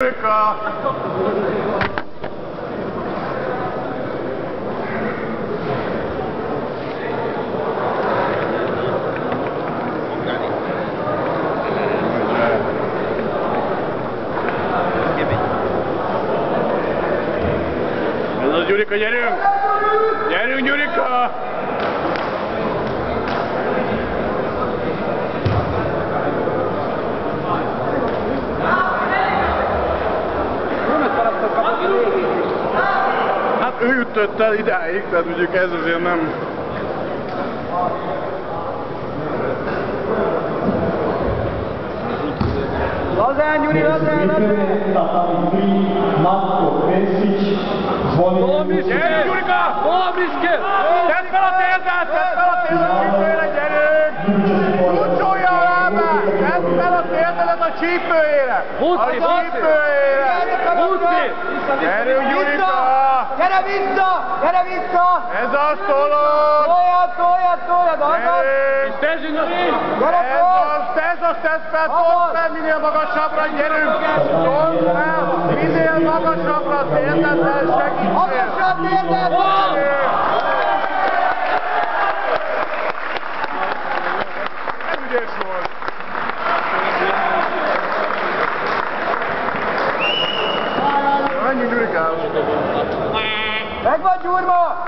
Gyurika! Ez az Gyurika, gyerünk! Gyerünk, Gyurika! Hát ő jutott el idáig, tehát mondjuk ez azért nem... Lazán, Gyuri, lazán, lazán! Gyerünk, Gyurika! Tedd fel a térdet! Tedd fel a térdet, csípőjére, gyerünk! Kucsolja a lábát! Tedd fel a térdedet a csípőjére! A csípőjére! Gyerünk, Gyurika! Gyere vissza! Gyere vissza! Ez az, tolod! Toljad, azaz! Gyere fel! Ez az, tedd fel, told fel minél magasabbra, gyerünk! Told fel! Minél magasabbra, térdeddel segítsél! Magasra térdet! Ügyes volt! Menjünk, Gyurikával! Meg vagy gyúrva!